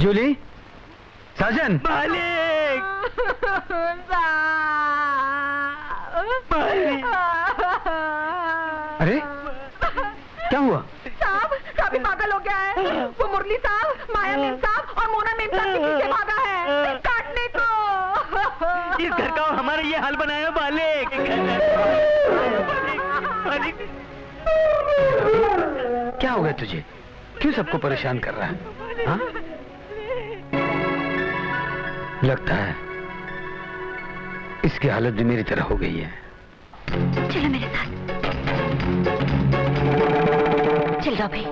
जूली, साजन, मालिक, अरे क्या हुआ? साहब काफी पागल हो गया है। वो मुरली साहब, माया मेम साहब और मोना मेम साहब के पीछे भागा है काटने को। इस घर का और हमारा ये हाल बनाया मालिक। मालिक, क्या हो गया तुझे? क्यों सबको परेशान कर रहा है? हाँ? लगता है इसकी हालत भी मेरी तरह हो गई है। चलो मेरे साथ, चल जाओ भाई।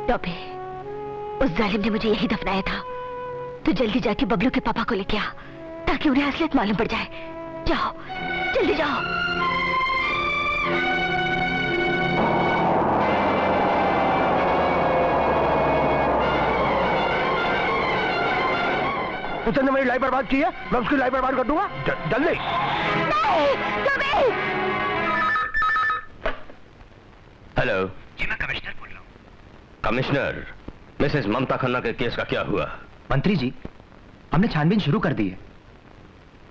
टॉपी, उस जालिम ने मुझे यही दफनाया था। तो जल्दी जाके बबलू के पापा को लेके आ, ताकि उन्हें असलियत मालूम पड़ जाए। जाओ, जल्दी जाओ। उसने मेरी लाइफ बर्बाद की है, मैं उसकी लाइफ बर्बाद कर दूंगा। जल्दी। हेलो जी, मैं कमिश्नर बोल रहा हूँ। कमिश्नर, मिसेस ममता खन्ना के केस का क्या हुआ? मंत्री जी, हमने छानबीन शुरू कर दी है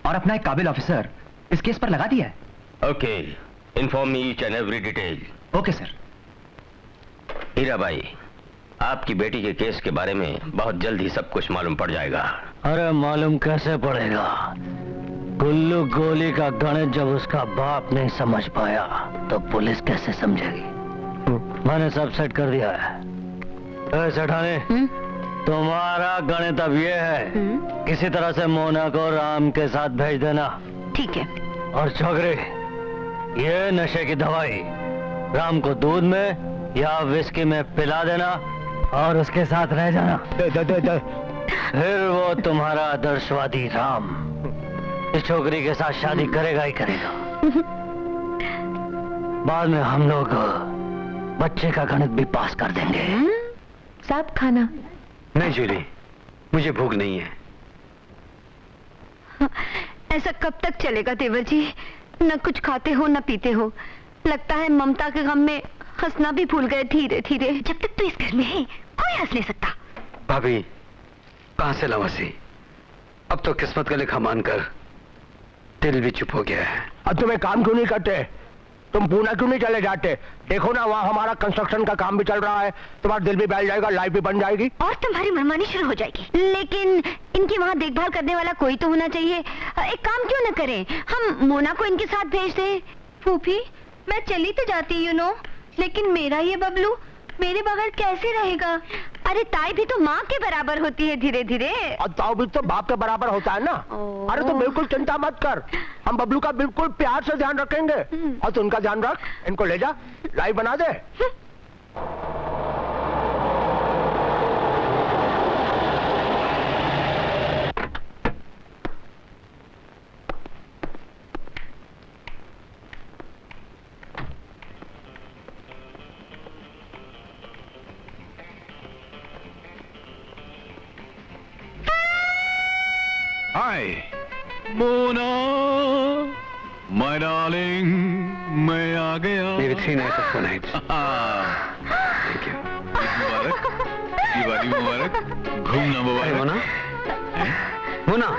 और अपना एक काबिल ऑफिसर इस केस पर लगा दिया है। Okay, inform me each and every detail. Okay sir. Hirabai, आपकी बेटी के केस के बारे में बहुत जल्द ही सब कुछ मालूम पड़ जाएगा। अरे मालूम कैसे पड़ेगा? गुल्लू गोली का गणित जब उसका बाप नहीं समझ पाया तो पुलिस कैसे समझेगी? मैंने सब सेट कर दिया है। सेठानी, तुम्हारा गणित अब ये है, किसी तरह से मोना को राम के साथ भेज देना। ठीक है। और छोकरी, ये नशे की दवाई राम को दूध में या विस्की में पिला देना और उसके साथ रह जाना। फिर वो तुम्हारा आदर्शवादी राम इस छोकरी के साथ शादी करेगा ही करेगा। बाद में हम लोग बच्चे का गणित भी पास कर देंगे। साहब खाना? नहीं जूली, मुझे भूख नहीं है। ऐसा कब तक चलेगा देवर जी? न कुछ खाते हो न पीते हो। लगता है ममता के गम में हंसना भी भूल गए धीरे धीरे। जब तक तू इस घर में है कोई हंस नहीं सकता। भाभी, कहां से लाऊं हंसी? अब तो किस्मत का लिखा मानकर दिल भी चुप हो गया है। अब तुम एक काम क्यों नहीं करते? तुम पूना क्यों नहीं चले जाते? देखो ना, वहाँ हमारा कंस्ट्रक्शन का काम भी चल रहा है, तुम्हारा दिल भी बैठ जाएगा, लाइफ भी बन जाएगी और तुम्हारी मनमानी शुरू हो जाएगी। लेकिन इनकी वहाँ देखभाल करने वाला कोई तो होना चाहिए। एक काम क्यों न करें, हम मोना को इनके साथ भेज दें। फूफी, मैं चली तो जाती लेकिन मेरा ये बबलू मेरे बगैर कैसे रहेगा? अरे ताई भी तो माँ के बराबर होती है धीरे धीरे। और ताऊ भी तो बाप के बराबर होता है ना। अरे तुम बिल्कुल चिंता मत कर, हम बबलू का बिल्कुल प्यार से ध्यान रखेंगे। और तू उनका ध्यान रख, इनको ले जा, लाइव बना दे। हाय मोना, माय डार्लिंग, मैं आ गया। Maybe 3 nights or 4 nights. Thank you. मुबारक, दिवाली मुबारक, घूमना मुबारक। मोना, मोना,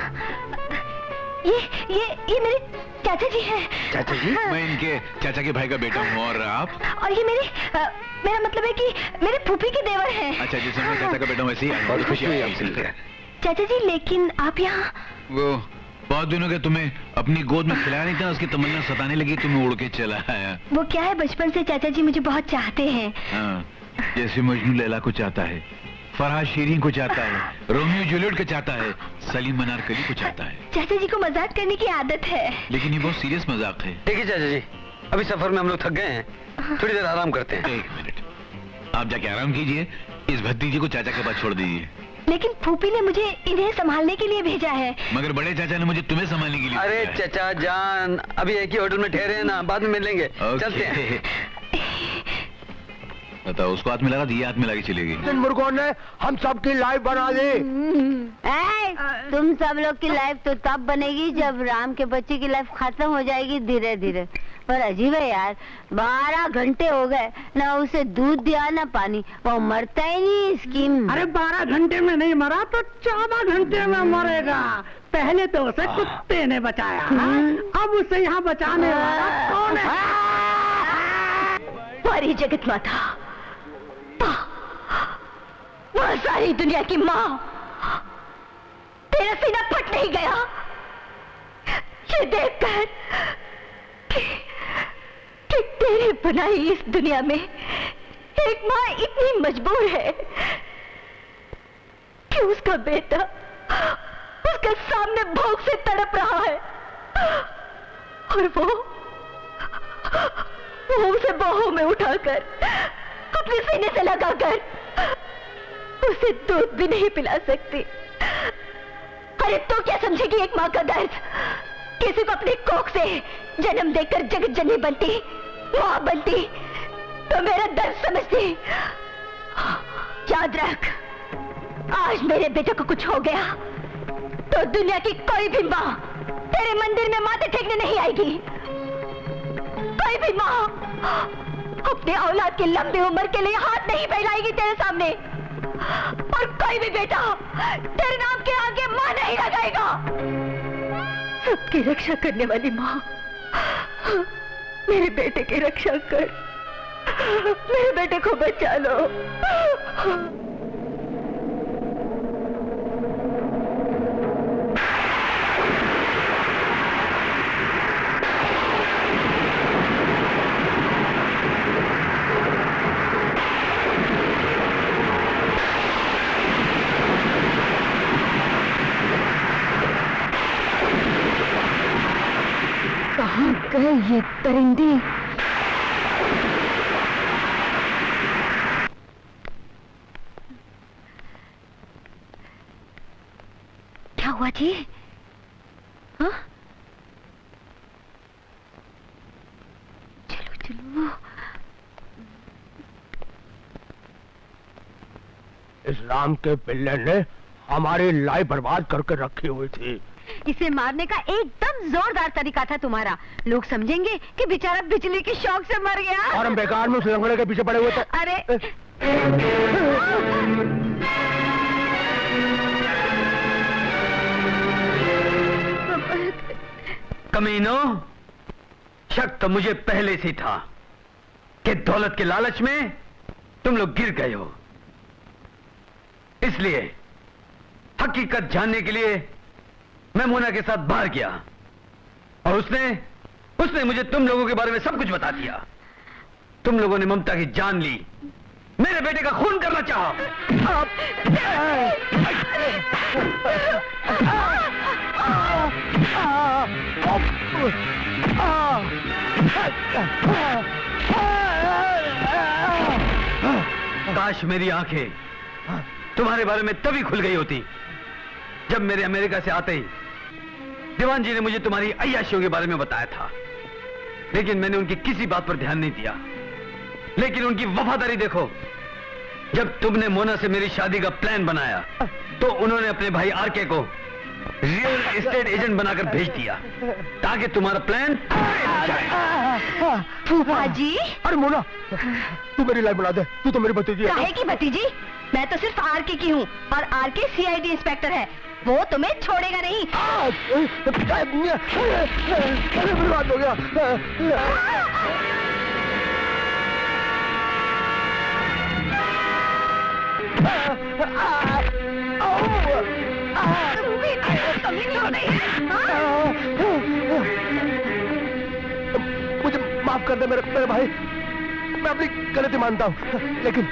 ये मेरे चाचा जी हैं। चाचा जी? मैं इनके चाचा के भाई का बेटा हूँ। और आप? और ये मेरा मतलब है कि मेरे फूफी के देवर हैं। अच्छा, जैसे मैं चाचा का बेटा हूँ वैसे ही। बहुत खुशी हुई आपसे मिलकर। चाचा जी, लेकिन आप यहाँ? वो बहुत दिनों के तुम्हें अपनी गोद में खिलाया नहीं था, उसकी तमन्ना सताने लगी, तुम्हें उड़ के चला आया। वो क्या है, बचपन से चाचा जी मुझे बहुत चाहते हैं। हाँ, जैसे मजनू लैला को चाहता है, फरहाद शीरीन को चाहता है, रोमियो जूलियट को चाहता है, सलीम अनारकली को चाहता है। चाचा जी को मजाक करने की आदत है। लेकिन ये बहुत सीरियस मजाक है। देखिए चाचा जी, अभी सफर में हम लोग थक गए हैं, थोड़ी देर आराम करते हैं। एक मिनट, आप जाके आराम कीजिए, इस भतीजे को चाचा के पास छोड़ दीजिए। लेकिन फूफी ने मुझे इन्हें संभालने के लिए भेजा है। मगर बड़े चाचा ने मुझे तुम्हें संभालने के लिए अरे भेजा है। चाचा जान, अभी एक ही होटल में ठहरे हैं ना, बाद में मिल लेंगे। चलते हैं। बताओ, उसको हाथ में लगा दी, हाथ में लगी चलेगी। इन मुर्गों ने हम सबकी लाइफ बना दी। तुम सब लोग की लाइफ तो तब बनेगी जब राम के बच्चे की लाइफ खत्म हो जाएगी धीरे धीरे। पर अजीब है यार, 12 घंटे हो गए, ना उसे दूध दिया ना पानी, वो मरता ही नहीं। स्कीम अरे 12 घंटे में नहीं मरा तो 14 घंटे में मरेगा। पहले तो उसे कुत्ते ने बचाया, अब उसे यहाँ बचाने वाला कौन है? हमारी जगत माता, वह सारी दुनिया की माँ, तेरा सीना फट नहीं गया ये देखकर कि तेरी बनाई इस दुनिया में एक माँ इतनी मजबूर है कि उसका बेटा उसके सामने भूख से तड़प रहा है और वो उसे बाहों में उठाकर अपने सीने से लगाकर उसे दूध भी नहीं पिला सकती। अरे तो क्या समझेगी एक माँ का दर्द? किसी को अपनी कोख से जन्म देकर जगत जननी बनती, माँ बनती, तो मेरा दर्द समझती। याद रख, आज मेरे बेटे को कुछ हो गया तो दुनिया की कोई भी माँ तेरे मंदिर में माथे टेकने नहीं आएगी। कोई भी माँ अपने औलाद की लंबी उम्र के लिए हाथ नहीं फैलाएगी तेरे सामने, और कोई भी बेटा तेरे नाम के आगे माँ नहीं लगाएगा। सबकी रक्षा करने वाली माँ, मेरे बेटे की रक्षा कर, मेरे बेटे को बचा लो। कहाँ गए ये परिंदे? क्या हुआ जी? हाँ? चलो चलो। इस राम के पिल्ले ने हमारी लाइफ बर्बाद करके रखी हुई थी। इसे मारने का एकदम जोरदार तरीका था तुम्हारा। लोग समझेंगे कि बेचारा बिजली की शॉक से मर गया। और हम बेकार में उस लंगड़े के पीछे पड़े हुए थे। अरे कमीनो, शक तो मुझे पहले से था कि दौलत के लालच में तुम लोग गिर गए हो। इसलिए हकीकत जानने के लिए मैं मोना के साथ बाहर गया और उसने मुझे तुम लोगों के बारे में सब कुछ बता दिया। तुम लोगों ने ममता की जान ली, मेरे बेटे का खून करना चाहा। काश मेरी आंखें तुम्हारे बारे में तभी खुल गई होती जब मेरे अमेरिका से आते ही दीवान जी ने मुझे तुम्हारी अय्याशियों के बारे में बताया था। लेकिन मैंने उनकी किसी बात पर ध्यान नहीं दिया। लेकिन उनकी वफादारी देखो, जब तुमने मोना से मेरी शादी का प्लान बनाया तो उन्होंने अपने भाई आरके को रियल एस्टेट एजेंट बनाकर भेज दिया ताकि तुम्हारा प्लान फूफा जी। अरे मोना, तू मेरी लाइफ बना दे, तू तो मेरी भतीजी है। काहे की भतीजी? मैं तो सिर्फ आरके की हूँ और आरके सीआईडी इंस्पेक्टर है, वो तुम्हें छोड़ेगा नहीं। अरे बर्बाद हो गया। कमीनी हो गई है, हाँ? मुझे माफ कर दे मेरे भाई, मैं अपनी गलती मानता हूँ, लेकिन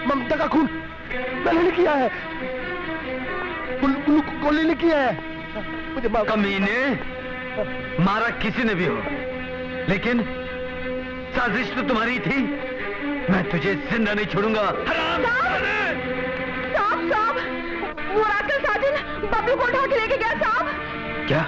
ममता का खून मैंने नहीं किया है, गोली नहीं किया है, मुझे माफ। कमीने, मारा किसी ने भी हो, लेकिन साजिश तो तुम्हारी थी। मैं तुझे जिंदा नहीं छोड़ूंगा। साहब, वो रास्कल साजिद बबलू को उठा के लेके गया साहब। क्या?